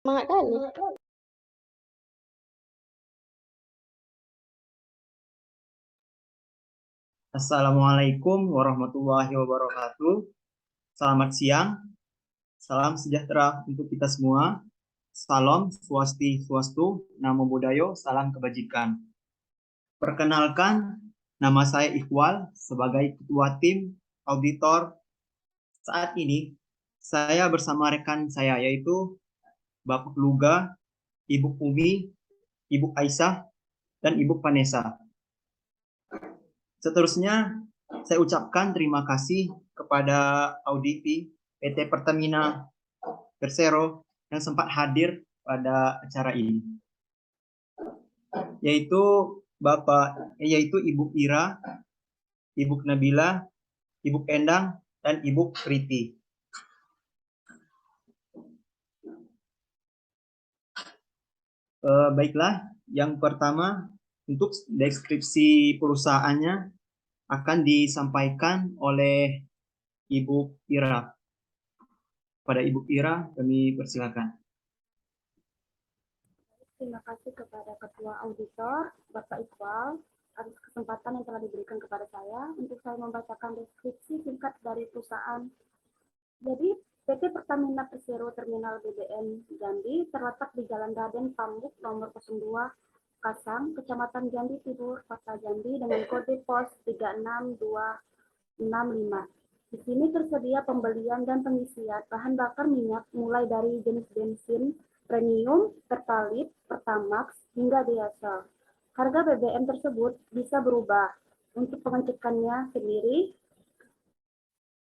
Semangat kali. Assalamualaikum warahmatullahi wabarakatuh. Selamat siang, salam sejahtera untuk kita semua. Salam swastiastu, namo buddhayo, salam kebajikan. Perkenalkan, nama saya Iqbal sebagai ketua tim auditor. Saat ini saya bersama rekan saya yaitu Bapak Luga, Ibu Umi, Ibu Aisyah, dan Ibu Vanessa. Seterusnya, saya ucapkan terima kasih kepada auditi PT Pertamina Persero yang sempat hadir pada acara ini, yaitu yaitu Ibu Ira, Ibu Nabila, Ibu Endang, dan Ibu Priti. Baiklah, yang pertama untuk deskripsi perusahaannya akan disampaikan oleh Ibu Ira. Pada Ibu Ira, kami persilakan. Terima kasih kepada Ketua Auditor, Bapak Iqbal, atas kesempatan yang telah diberikan kepada saya untuk saya membacakan deskripsi singkat dari perusahaan. Jadi, PT Pertamina Persero Terminal BBM Jambi terletak di Jalan Raden Pamuk nomor 02 Kasang, Kecamatan Jambi Timur, Kota Jambi dengan kode pos 36265. Di sini tersedia pembelian dan pengisian bahan bakar minyak mulai dari jenis bensin, premium, pertalite, pertamax, hingga diesel. Harga BBM tersebut bisa berubah. Untuk pengecekannya sendiri,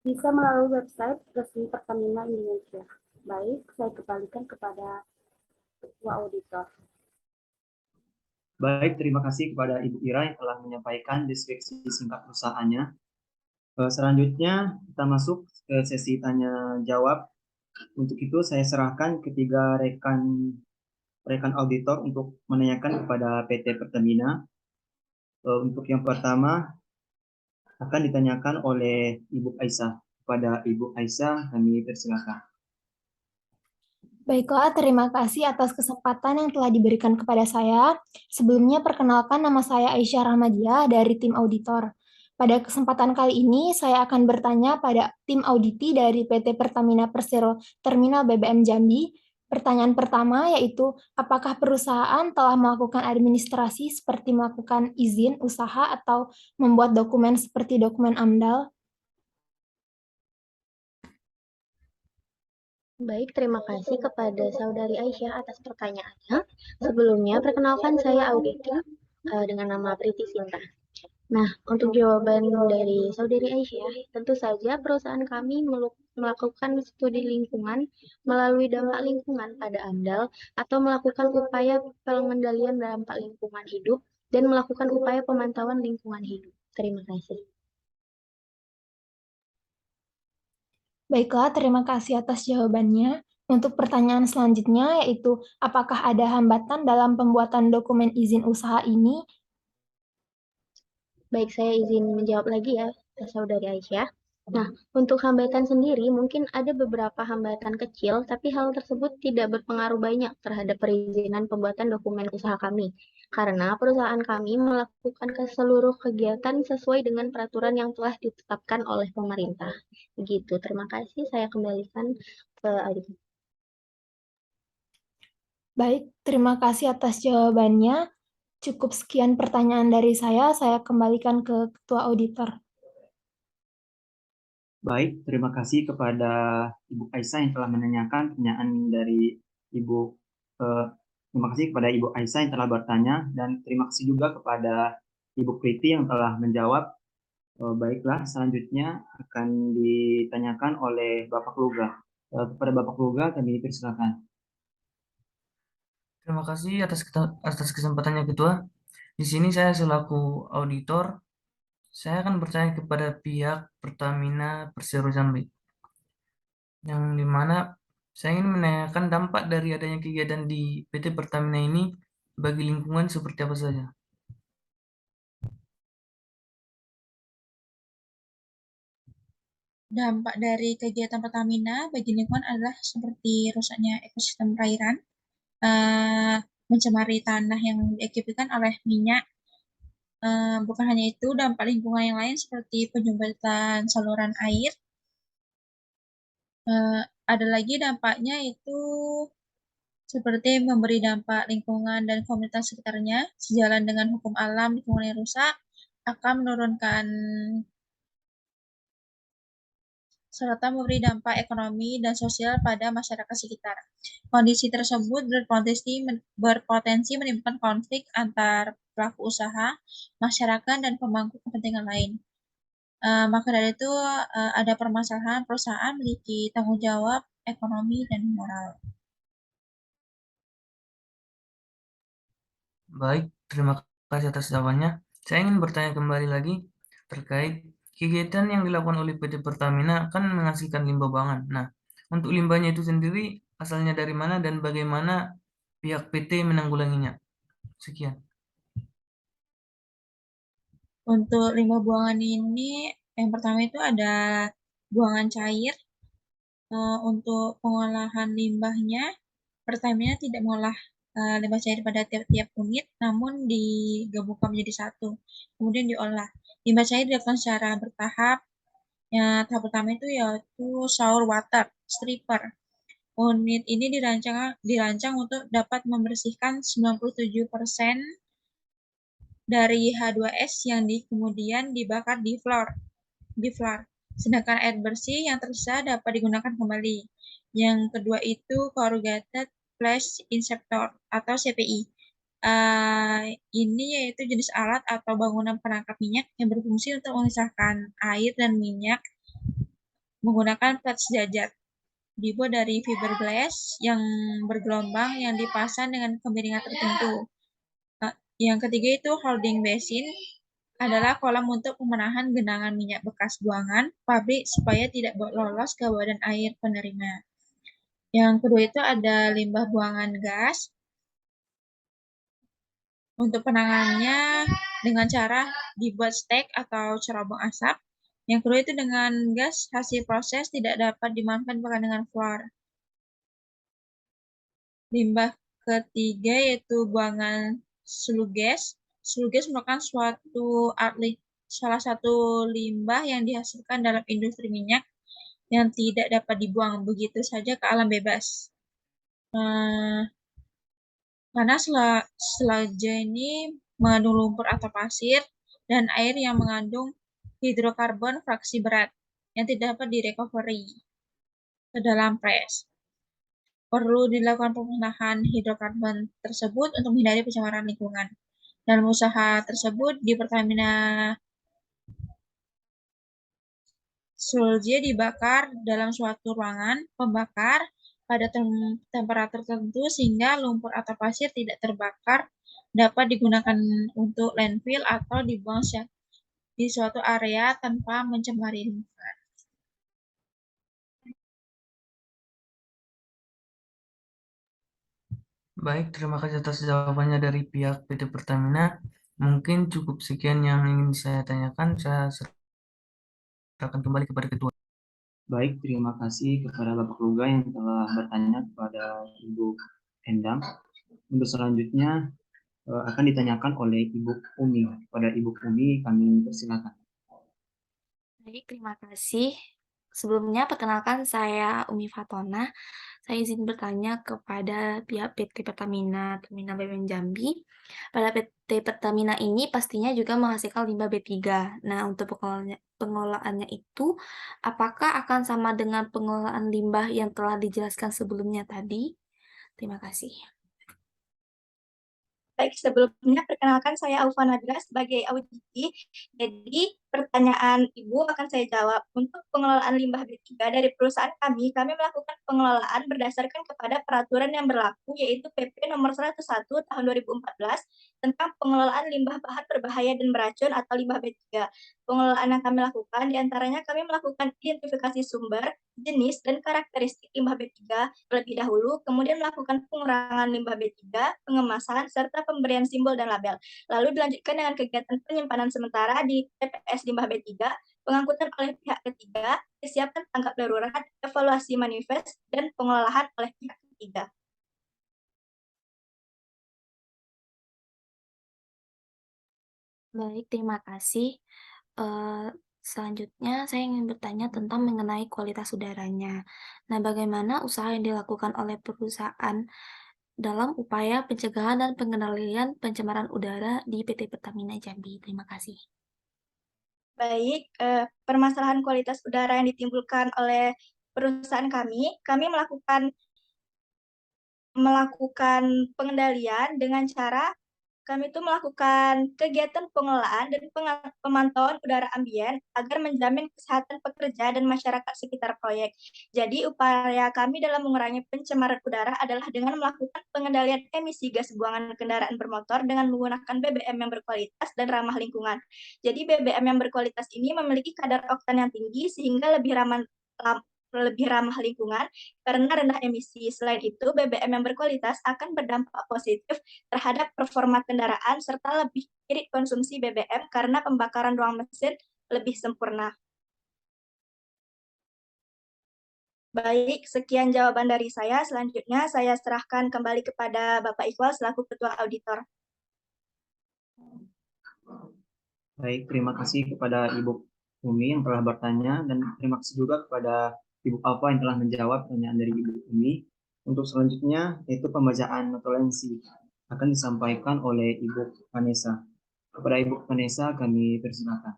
bisa melalui website resmi Pertamina Indonesia. Baik, saya kembalikan kepada Ketua Auditor. Baik, terima kasih kepada Ibu Ira yang telah menyampaikan deskripsi singkat perusahaannya. Selanjutnya kita masuk ke sesi tanya jawab. Untuk itu saya serahkan ketiga rekan auditor untuk menanyakan kepada PT Pertamina. Untuk yang pertama akan ditanyakan oleh Ibu Aisyah. Kepada Ibu Aisyah kami persilakan. Baiklah, terima kasih atas kesempatan yang telah diberikan kepada saya. Sebelumnya, perkenalkan nama saya Aisyah Rahmadiah dari tim auditor. Pada kesempatan kali ini, saya akan bertanya pada tim auditi dari PT Pertamina Persero Terminal BBM Jambi. Pertanyaan pertama yaitu, apakah perusahaan telah melakukan administrasi seperti melakukan izin usaha atau membuat dokumen seperti dokumen AMDAL? Baik, terima kasih kepada Saudari Aisyah atas pertanyaannya. Sebelumnya, perkenalkan saya Auditi dengan nama Priti Sinta. Nah, untuk jawaban dari Saudari Aisyah, tentu saja perusahaan kami melakukan studi lingkungan melalui dampak lingkungan pada AMDAL atau melakukan upaya pengendalian dampak lingkungan hidup dan melakukan upaya pemantauan lingkungan hidup. Terima kasih. Baiklah, terima kasih atas jawabannya. Untuk pertanyaan selanjutnya, yaitu apakah ada hambatan dalam pembuatan dokumen izin usaha ini? Baik, saya izin menjawab lagi ya, Saudari Aisyah. Nah, untuk hambatan sendiri mungkin ada beberapa hambatan kecil, tapi hal tersebut tidak berpengaruh banyak terhadap perizinan pembuatan dokumen usaha kami. Karena perusahaan kami melakukan ke seluruh kegiatan sesuai dengan peraturan yang telah ditetapkan oleh pemerintah. Begitu, terima kasih. Saya kembalikan ke Audit. Baik, terima kasih atas jawabannya. Cukup sekian pertanyaan dari saya kembalikan ke Ketua Auditor. Baik, terima kasih kepada Ibu Aisyah yang telah menanyakan pertanyaan dari Ibu. Eh, Terima kasih kepada Ibu Aisyah yang telah bertanya dan terima kasih juga kepada Ibu Priti yang telah menjawab. Baiklah, selanjutnya akan ditanyakan oleh Bapak Luga. Kepada Bapak Luga kami persilakan. Terima kasih atas kesempatannya Ketua. Di sini saya selaku auditor, saya akan bertanya kepada pihak Pertamina Persero Jambi, yang dimana saya ingin menanyakan dampak dari adanya kegiatan di PT Pertamina ini bagi lingkungan seperti apa saja. Dampak dari kegiatan Pertamina bagi lingkungan adalah seperti rusaknya ekosistem perairan, mencemari tanah yang diakibatkan oleh minyak. Bukan hanya itu, dampak lingkungan yang lain seperti penyumbatan saluran air. Ada lagi dampaknya itu seperti memberi dampak lingkungan dan komunitas sekitarnya, sejalan dengan hukum alam lingkungan yang rusak, akan menurunkan serta memberi dampak ekonomi dan sosial pada masyarakat sekitar. Kondisi tersebut berpotensi menimbulkan konflik antar pelaku usaha, masyarakat, dan pemangku kepentingan lain. Maka dari itu ada permasalahan perusahaan memiliki tanggung jawab ekonomi dan moral. Baik, terima kasih atas jawabannya. Saya ingin bertanya kembali lagi terkait kegiatan yang dilakukan oleh PT Pertamina kan menghasilkan limbah buangan. Nah, untuk limbahnya itu sendiri asalnya dari mana dan bagaimana pihak PT menanggulanginya? Sekian. Untuk limbah buangan ini, yang pertama itu ada buangan cair. Untuk pengolahan limbahnya, Pertamina tidak mengolah limbah cair pada tiap-tiap unit, namun digabungkan menjadi satu, kemudian diolah. Limbah cair dilakukan secara bertahap. Tahap pertama itu yaitu shower water stripper. Unit ini dirancang untuk dapat membersihkan 97% dari H2S yang kemudian dibakar di floor. Sedangkan air bersih yang tersisa dapat digunakan kembali. Yang kedua itu corrugated flash injector atau CPI. Ini yaitu jenis alat atau bangunan penangkap minyak yang berfungsi untuk memisahkan air dan minyak menggunakan plat sejajar. Dibuat dari fiberglass yang bergelombang yang dipasang dengan kemiringan tertentu. Yang ketiga itu holding basin adalah kolam untuk pemenahan genangan minyak bekas buangan pabrik supaya tidak lolos ke badan air penerima. Yang kedua itu ada limbah buangan gas. Untuk penanganannya dengan cara dibuat stek atau cerobong asap. Yang kedua itu dengan gas hasil proses tidak dapat dimanfaatkan dengan fluor. Limbah ketiga yaitu buangan sludge gas. Sludge gas merupakan salah satu limbah yang dihasilkan dalam industri minyak yang tidak dapat dibuang begitu saja ke alam bebas. Karena sludge ini mengandung lumpur atau pasir dan air yang mengandung hidrokarbon fraksi berat yang tidak dapat direcovery ke dalam pres. Perlu dilakukan pemusnahan hidrokarbon tersebut untuk menghindari pencemaran lingkungan. Dalam usaha tersebut, di Pertamina sludge dibakar dalam suatu ruangan pembakar pada temperatur tertentu sehingga lumpur atau pasir tidak terbakar dapat digunakan untuk landfill atau dibuang di suatu area tanpa mencemari lingkungan. Baik, terima kasih atas jawabannya dari pihak PT Pertamina. Mungkin cukup sekian yang ingin saya tanyakan. Saya serahkan kembali kepada ketua. Baik, terima kasih kepada Bapak Luga yang telah bertanya kepada Ibu Endang. Untuk selanjutnya akan ditanyakan oleh Ibu Umi. Pada Ibu Umi kami persilakan. Baik, terima kasih. Sebelumnya, perkenalkan saya Umi Fatona. Saya izin bertanya kepada pihak PT Pertamina Terminal BBM Jambi. Pada PT Pertamina ini pastinya juga menghasilkan limbah B3. Nah, untuk pengolahannya itu, apakah akan sama dengan pengelolaan limbah yang telah dijelaskan sebelumnya tadi? Terima kasih. Baik, sebelumnya perkenalkan saya Aufa Nadra sebagai auditi. Jadi, pertanyaan Ibu akan saya jawab. Untuk pengelolaan limbah B3 dari perusahaan kami melakukan pengelolaan berdasarkan kepada peraturan yang berlaku, yaitu PP nomor 101 tahun 2014 tentang pengelolaan limbah bahan berbahaya dan beracun atau limbah B3. Pengelolaan yang kami lakukan, diantaranya kami melakukan identifikasi sumber, jenis, dan karakteristik limbah B3 terlebih dahulu, kemudian melakukan pengurangan limbah B3, pengemasan, serta pemberian simbol dan label. Lalu dilanjutkan dengan kegiatan penyimpanan sementara di TPS limbah B3 pengangkutan oleh pihak ketiga, kesiapan tanggap darurat, evaluasi manifest, dan pengolahan oleh pihak ketiga. Baik, terima kasih. Selanjutnya saya ingin bertanya tentang mengenai kualitas udaranya. Nah, bagaimana usaha yang dilakukan oleh perusahaan dalam upaya pencegahan dan pengendalian pencemaran udara di PT Pertamina Jambi? Terima kasih. Baik, permasalahan kualitas udara yang ditimbulkan oleh perusahaan kami melakukan pengendalian dengan cara kami itu melakukan kegiatan pengelolaan dan pemantauan udara ambien agar menjamin kesehatan pekerja dan masyarakat sekitar proyek. Jadi, upaya kami dalam mengurangi pencemaran udara adalah dengan melakukan pengendalian emisi gas buangan kendaraan bermotor dengan menggunakan BBM yang berkualitas dan ramah lingkungan. Jadi, BBM yang berkualitas ini memiliki kadar oktan yang tinggi sehingga lebih ramah lingkungan karena rendah emisi. Selain itu, BBM yang berkualitas akan berdampak positif terhadap performa kendaraan serta lebih irit konsumsi BBM karena pembakaran ruang mesin lebih sempurna. Baik, sekian jawaban dari saya. Selanjutnya saya serahkan kembali kepada Bapak Iqbal selaku Ketua Auditor. Baik, terima kasih kepada Ibu Umi yang telah bertanya, dan terima kasih juga kepada Ibu Alfa yang telah menjawab pertanyaan dari Ibu Umi. Untuk selanjutnya, yaitu pembacaan notulensi akan disampaikan oleh Ibu Vanessa. Kepada Ibu Vanessa, kami persilakan.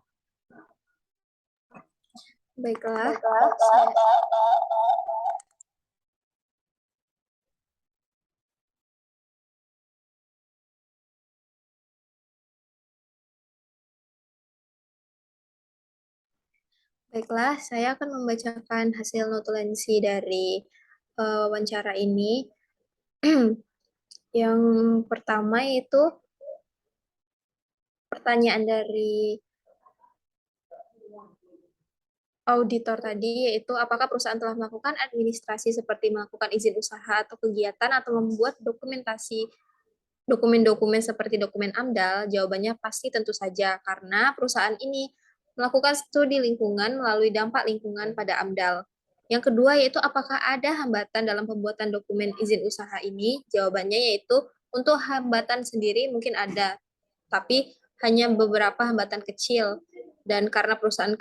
Baiklah, saya akan membacakan hasil notulensi dari wawancara ini. Yang pertama yaitu pertanyaan dari auditor tadi, yaitu apakah perusahaan telah melakukan administrasi seperti melakukan izin usaha atau kegiatan atau membuat dokumen-dokumen seperti dokumen AMDAL. Jawabannya pasti tentu saja, karena perusahaan ini melakukan studi lingkungan melalui dampak lingkungan pada AMDAL. Yang kedua yaitu apakah ada hambatan dalam pembuatan dokumen izin usaha ini? Jawabannya yaitu untuk hambatan sendiri mungkin ada, tapi hanya beberapa hambatan kecil. Dan karena perusahaan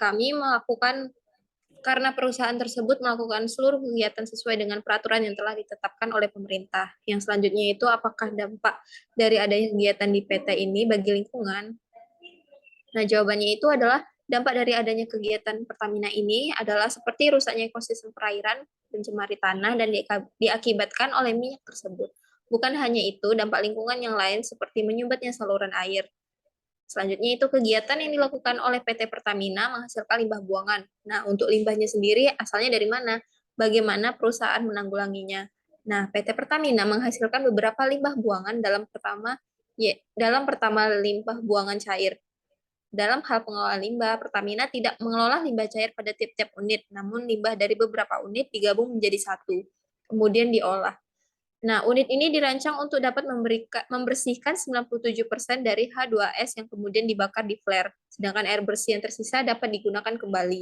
tersebut melakukan seluruh kegiatan sesuai dengan peraturan yang telah ditetapkan oleh pemerintah. Yang selanjutnya itu apakah dampak dari adanya kegiatan di PT ini bagi lingkungan? Nah, jawabannya itu adalah dampak dari adanya kegiatan Pertamina ini adalah seperti rusaknya ekosistem perairan, pencemari tanah, dan diakibatkan oleh minyak tersebut. Bukan hanya itu, dampak lingkungan yang lain seperti menyumbatnya saluran air. Selanjutnya itu kegiatan yang dilakukan oleh PT Pertamina menghasilkan limbah buangan. Nah, untuk limbahnya sendiri asalnya dari mana? Bagaimana perusahaan menanggulanginya? Nah, PT Pertamina menghasilkan beberapa limbah buangan dalam pertama limbah buangan cair. Dalam hal pengelolaan limbah, Pertamina tidak mengelola limbah cair pada tiap-tiap unit, namun limbah dari beberapa unit digabung menjadi satu, kemudian diolah. Nah, unit ini dirancang untuk dapat membersihkan 97% dari H2S yang kemudian dibakar di flare, sedangkan air bersih yang tersisa dapat digunakan kembali.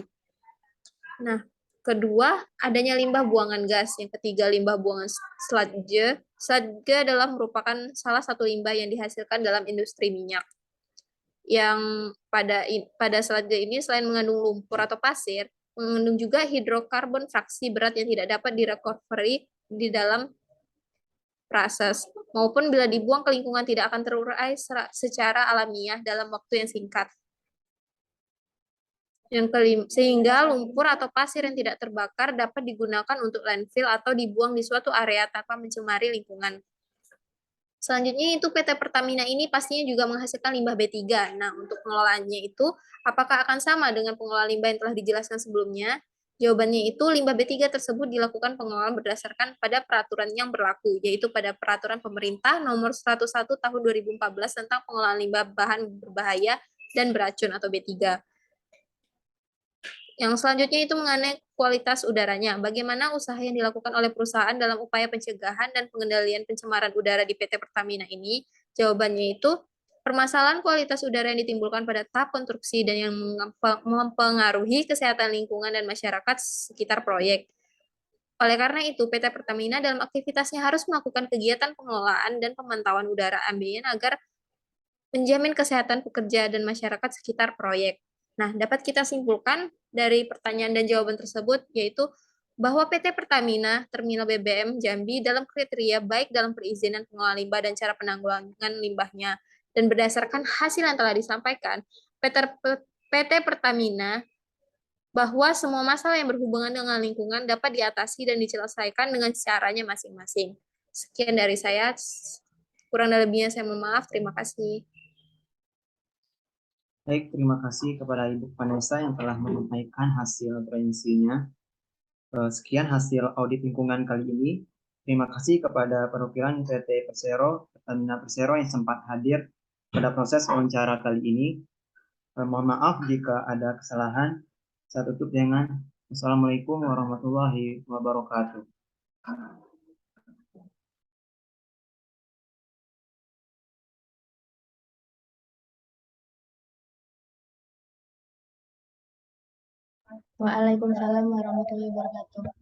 Nah, kedua, adanya limbah buangan gas. Yang ketiga, limbah buangan sludge. Sludge adalah merupakan salah satu limbah yang dihasilkan dalam industri minyak. Yang pada sludge ini selain mengandung lumpur atau pasir, mengandung juga hidrokarbon fraksi berat yang tidak dapat direcovery di dalam proses, maupun bila dibuang ke lingkungan tidak akan terurai secara alamiah dalam waktu yang singkat. Yang kelima, sehingga lumpur atau pasir yang tidak terbakar dapat digunakan untuk landfill atau dibuang di suatu area tanpa mencemari lingkungan. Selanjutnya itu PT Pertamina ini pastinya juga menghasilkan limbah B3. Nah, untuk pengelolaannya itu apakah akan sama dengan pengelolaan limbah yang telah dijelaskan sebelumnya? Jawabannya itu limbah B3 tersebut dilakukan pengelolaan berdasarkan pada peraturan yang berlaku, yaitu pada Peraturan Pemerintah Nomor 101 Tahun 2014 tentang pengelolaan limbah bahan berbahaya dan beracun atau B3. Yang selanjutnya itu mengenai kualitas udaranya. Bagaimana usaha yang dilakukan oleh perusahaan dalam upaya pencegahan dan pengendalian pencemaran udara di PT Pertamina ini? Jawabannya itu Permasalahan kualitas udara yang ditimbulkan pada tahap konstruksi dan yang mempengaruhi kesehatan lingkungan dan masyarakat sekitar proyek. Oleh karena itu, PT Pertamina dalam aktivitasnya harus melakukan kegiatan pengelolaan dan pemantauan udara ambien agar menjamin kesehatan pekerja dan masyarakat sekitar proyek. Nah, dapat kita simpulkan dari pertanyaan dan jawaban tersebut, yaitu bahwa PT Pertamina Terminal BBM Jambi dalam kriteria baik dalam perizinan pengelolaan limbah dan cara penanggulangan limbahnya. Dan berdasarkan hasil yang telah disampaikan, PT Pertamina bahwa semua masalah yang berhubungan dengan lingkungan dapat diatasi dan diselesaikan dengan caranya masing-masing. Sekian dari saya, kurang dan lebihnya saya mohon maaf, terima kasih. Baik, terima kasih kepada Ibu Vanessa yang telah menyampaikan hasil referensinya. Sekian hasil audit lingkungan kali ini. Terima kasih kepada perwakilan PT Persero, Pertamina Persero yang sempat hadir pada proses wawancara kali ini. Mohon maaf jika ada kesalahan. Saya tutup dengan Assalamualaikum warahmatullahi wabarakatuh. Waalaikumsalam warahmatullahi wabarakatuh.